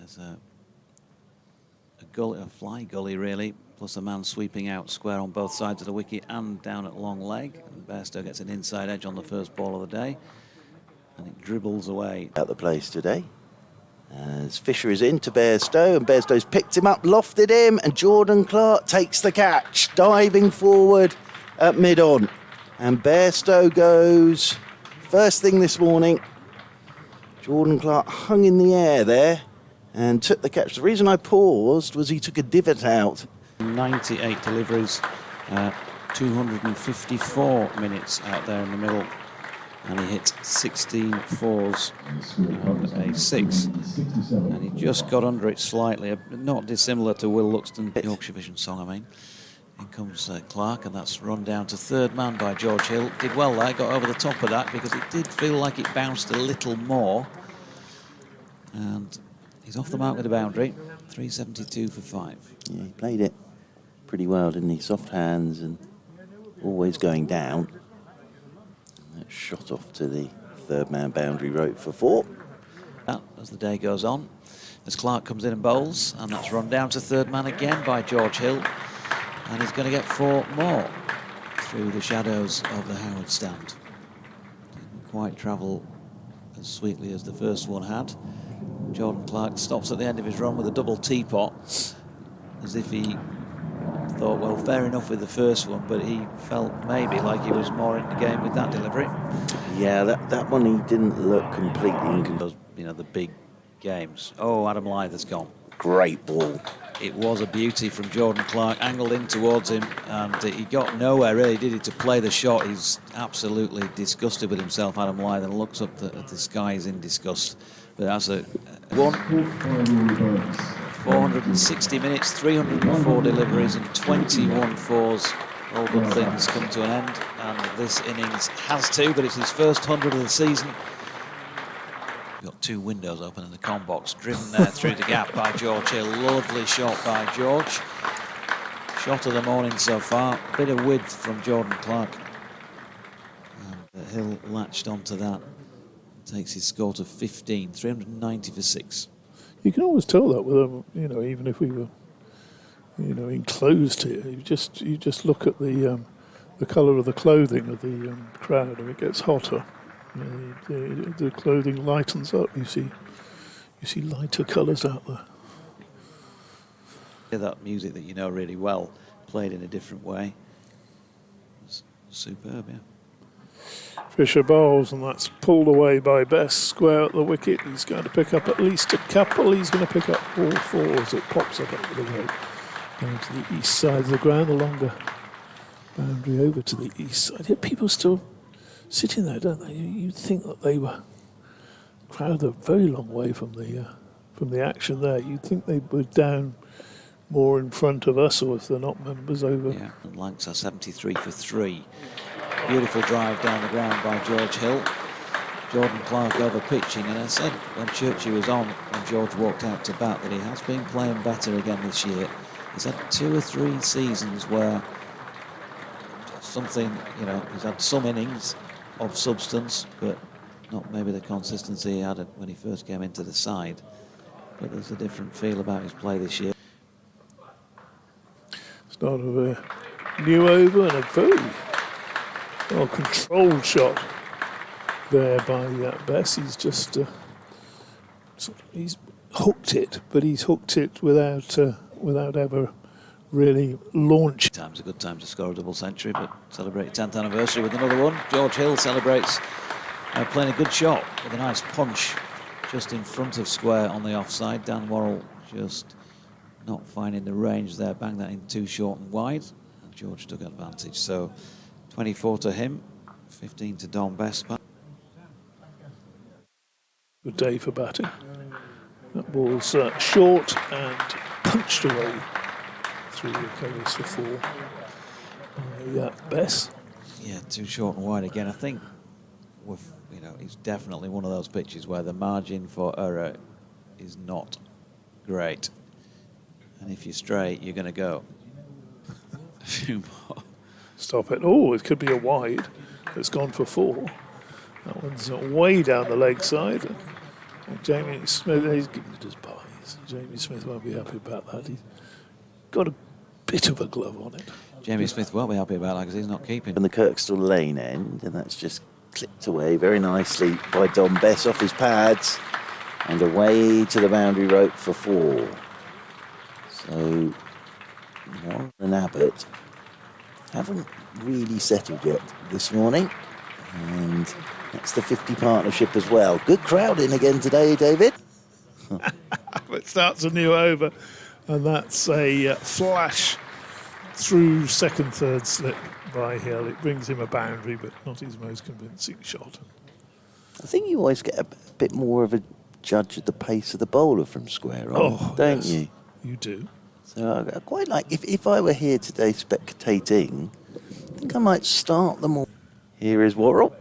There's a fly gully really, plus a man sweeping out square on both sides of the wicket and down at long leg. And Bairstow gets an inside edge on the first ball of the day, and it dribbles away. Out the place today. As Fisher is in to Bairstow, and Bairstow's picked him up, lofted him, and Jordan Clark takes the catch, diving forward at mid-on. And Bairstow goes first thing this morning. Jordan Clark hung in the air there and took the catch. The reason I paused was he took a divot out. 98 deliveries, 254 minutes out there in the middle, and he hit 16 fours and a 6, and he just got under it slightly, not dissimilar to Will Luxton, Yorkshire Vision song I mean. In comes Clark, and that's run down to third man by George Hill. Did well there, got over the top of that because it did feel like it bounced a little more, and he's off the mark with a boundary. 372 for 5. Yeah, he played it pretty well, didn't he? Soft hands and always going down. And that shot off to the third man boundary rope for 4. As the day goes on, as Clark comes in and bowls, and that's run down to third man again by George Hill, and he's going to get 4 more through the shadows of the Howard stand. Didn't quite travel as sweetly as the first one had. Jordan Clark stops at the end of his run with a double teapot, as if he thought, well, fair enough with the first one, but he felt maybe like he was more in the game with that delivery. Yeah, that one he didn't look completely in control. You know, the big games. Oh, Adam Lyth has gone. Great ball. It was a beauty from Jordan Clark, angled in towards him, and he got nowhere really, did he, to play the shot. He's absolutely disgusted with himself, Adam Lyth, and looks up at the skies in disgust. But that's a 460 minutes, 304 deliveries and 21 fours. All good things come to an end, and this innings has to, but it's his first 100 of the season. We've got 2 windows open in the comm box, driven there through the gap by George Hill. Lovely shot by George. Shot of the morning so far. Bit of width from Jordan Clark. And Hill latched onto that. Takes his score to 15, 390 for 6. You can always tell that with them, you know, even if we were, you know, enclosed here. You just look at the colour of the clothing of the crowd, and it gets hotter. You know, the clothing lightens up. You see lighter colours out there. Hear that music that you know really well, played in a different way. It's superb, yeah. Fisher bowls, and that's pulled away by Bess, square at the wicket. He's going to pick up at least a couple. He's going to pick up all 4 as it pops up over the road. Going to the east side of the ground, the longer boundary over to the east side. Yeah, people still sitting there, don't they? You'd think that they were crowd a very long way from the action there. You'd think they were down more in front of us, or if they're not members, over. Yeah, and Lanks are 73 for 3. Beautiful drive down the ground by George Hill. Jordan Clark over pitching, and I said when Churchy was on, when George walked out to bat, that he has been playing better again this year. He's had 2 or 3 seasons where something, you know, he's had some innings of substance, but not maybe the consistency he had when he first came into the side. But there's a different feel about his play this year. Start of a new over and a very controlled shot there by Bess. He's just he's hooked it, but he's hooked it without ever really launching. Time's a good time to score a double century, but celebrate 10th anniversary with another one. George Hill celebrates playing a good shot with a nice punch just in front of square on the offside. Dan Worrell just not finding the range there, banged that in too short and wide, and George took advantage. So 24 to him, 15 to Don Bess. Good day for batting. That ball's short and punched away through the covers for 4 by Bess. Yeah, too short and wide again. I think it's definitely one of those pitches where the margin for error is not great. And if you're straight, you're going to go. A few more. Stop it. Oh, it could be a wide. It's gone for 4. That one's way down the leg side. And Jamie Smith, he's given it his bye. Jamie Smith won't be happy about that. He's got a bit of a glove on it. Jamie Smith won't be happy about that because he's not keeping. From the Kirkstall Lane end, and that's just clipped away very nicely by Don Bess off his pads and away to the boundary rope for 4. So Warren and Abbott haven't really settled yet this morning, and that's the 50 partnership as well. Good crowding again today, David. It starts a new over, and that's a flash through second, third slip by Hill. It brings him a boundary, but not his most convincing shot. I think you always get a bit more of a judge of the pace of the bowler from square on, don't yes, you? You do. So I quite like, if I were here today spectating, I think I might start them all. Here is Worrell.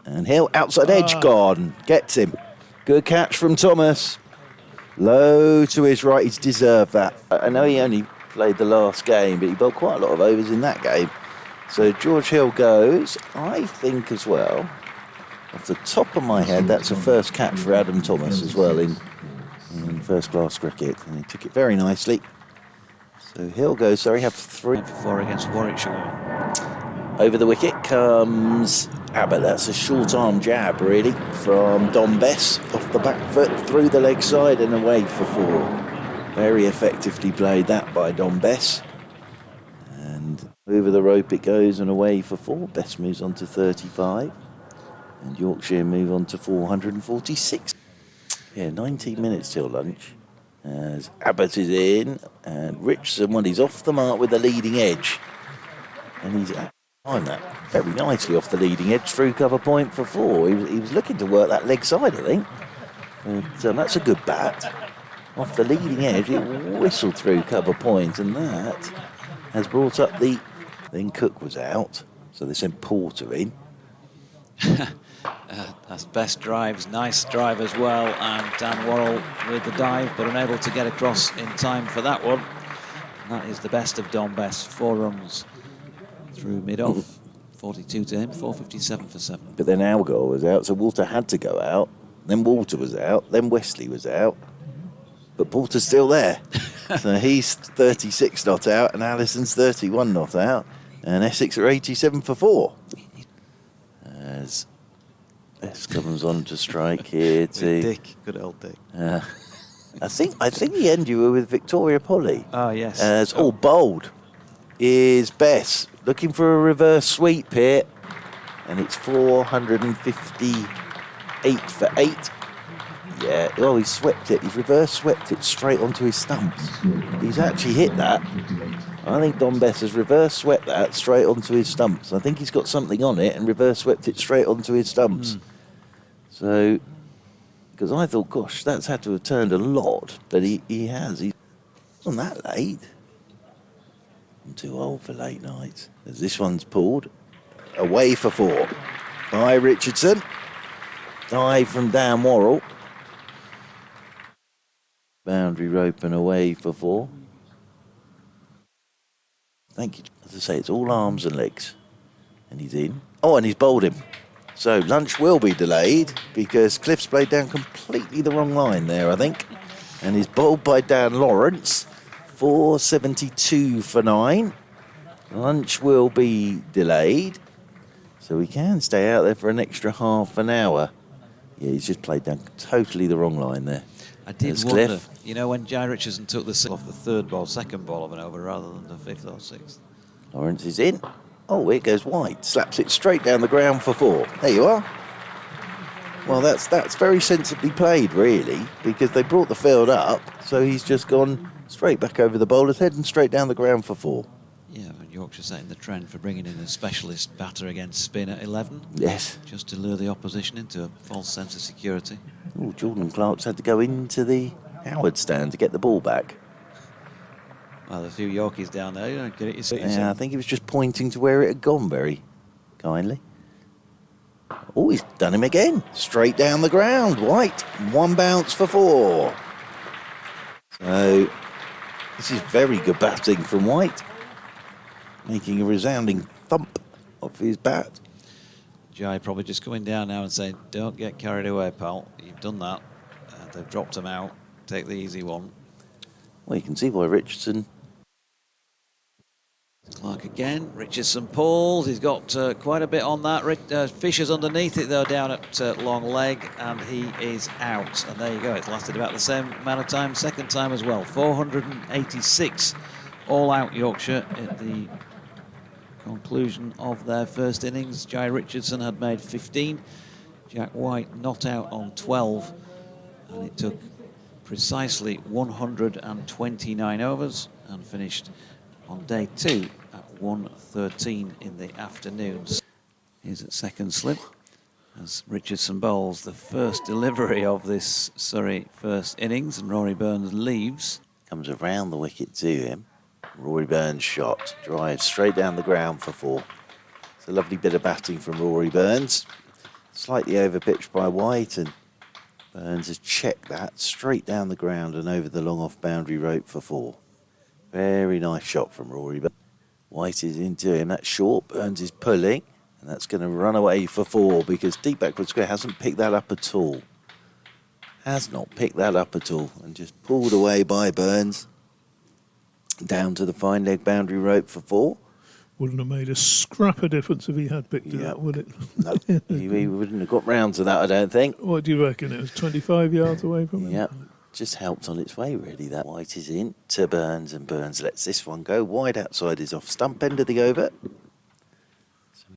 And Hill, outside edge, gone. Gets him. Good catch from Thomas. Low to his right, he's deserved that. I know he only played the last game, but he bowled quite a lot of overs in that game. So George Hill goes, I think as well, off the top of my head, that's a first catch for Adam Thomas as well in first class cricket. And he took it very nicely. So Hill goes, sorry, have 3. 4 against Warwickshire. Over the wicket comes Abbott. That's a short arm jab, really, from Don Bess. Off the back foot, through the leg side and away for 4. Very effectively played that by Don Bess. And over the rope it goes and away for 4. Bess moves on to 35. And Yorkshire move on to 446. Yeah, 19 minutes till lunch. As Abbott is in, and Richardson, well, he's off the mark with the leading edge. And he's timed that very nicely off the leading edge through cover point for 4. He was looking to work that leg side, I think. But that's a good bat. Off the leading edge, it whistled through cover point, and that has brought up the... Then Cook was out, so they sent Porter in. That's best drives, nice drive as well, and Dan Worrell with the dive, but unable to get across in time for that one. And that is the best of Don Bess, 4 runs through mid-off, 42 to him, 457 for 7. But then Algor was out, so Walter had to go out. Then Walter was out, then Wesley was out, but Porter's still there. So he's 36 not out, and Allison's 31 not out, and Essex are 87 for 4. As Bess comes on to strike here to Dick, good old Dick. I think the end you were with Victoria Polly. Oh yes. As all bowled is Bess looking for a reverse sweep here, and it's 458 for 8. Yeah, oh, he swept it. He's reverse swept it straight onto his stumps. He's actually hit that. I think Don Bess has reverse swept that straight onto his stumps. I think he's got something on it and reverse swept it straight onto his stumps. So, because I thought, gosh, that's had to have turned a lot, but he has. He's not that late. I'm too old for late nights. As this one's pulled away for 4 by Richardson. Dive from Dan Worrell. Boundary rope and away for 4. Thank you. As I say, it's all arms and legs. And he's in. Oh, and he's bowled him. So lunch will be delayed because Cliff's played down completely the wrong line there, I think. And he's bowled by Dan Lawrence. 472 for 9. Lunch will be delayed. So we can stay out there for an extra half an hour. Yeah, he's just played down totally the wrong line there. I did There's wonder, Cliff. you know, when Jai Richardson took the off the second ball of an over rather than the 5th or 6th. Lawrence is in. Oh, it goes wide. Slaps it straight down the ground for 4. There you are. Well, that's very sensibly played, really, because they brought the field up, so he's just gone straight back over the bowler's head and straight down the ground for 4. Yeah, and Yorkshire setting the trend for bringing in a specialist batter against spin at 11. Yes. Just to lure the opposition into a false sense of security. Oh, Jordan Clark's had to go into the Howard stand to get the ball back. Well, there's a few Yorkies down there. You don't get it. Yeah, I think he was just pointing to where it had gone very kindly. Oh, he's done him again. Straight down the ground. White. 1 bounce for 4. So, this is very good batting from White. Making a resounding thump off his bat. Jai probably just coming down now and saying, don't get carried away, pal. You've done that. They've dropped him out. take the easy one. Well, you can see why Richardson. Clark again, Richardson pulls, he's got quite a bit on that. Fisher's underneath it though, down at long leg, and he is out. And there you go, it's lasted about the same amount of time, second time as well. 486 all out Yorkshire at the conclusion of their first innings. Jai Richardson had made 15, Jack White not out on 12, and it took precisely 129 overs and finished on day 2 at 1:13 in the afternoon. Here's at second slip as Richardson bowls the first delivery of this Surrey first innings, and Rory Burns leaves. Comes around the wicket to him. Rory Burns shot, drives straight down the ground for 4. It's a lovely bit of batting from Rory Burns. Slightly overpitched by White, and Burns has checked that straight down the ground and over the long off boundary rope for 4. Very nice shot from Rory Burns. White is into him, that's short, Burns is pulling, and that's going to run away for 4 because deep backward square hasn't picked that up at all. Has not picked that up at all, and just pulled away by Burns. Down to the fine leg boundary rope for 4. Wouldn't have made a scrap of difference if he had picked it up, would it? No, he wouldn't have got round to that, I don't think. What do you reckon? It was 25 yards away from him? Yep, just helped on its way, really. That White is in to Burns, and Burns lets this one go wide outside his off stump end of the over.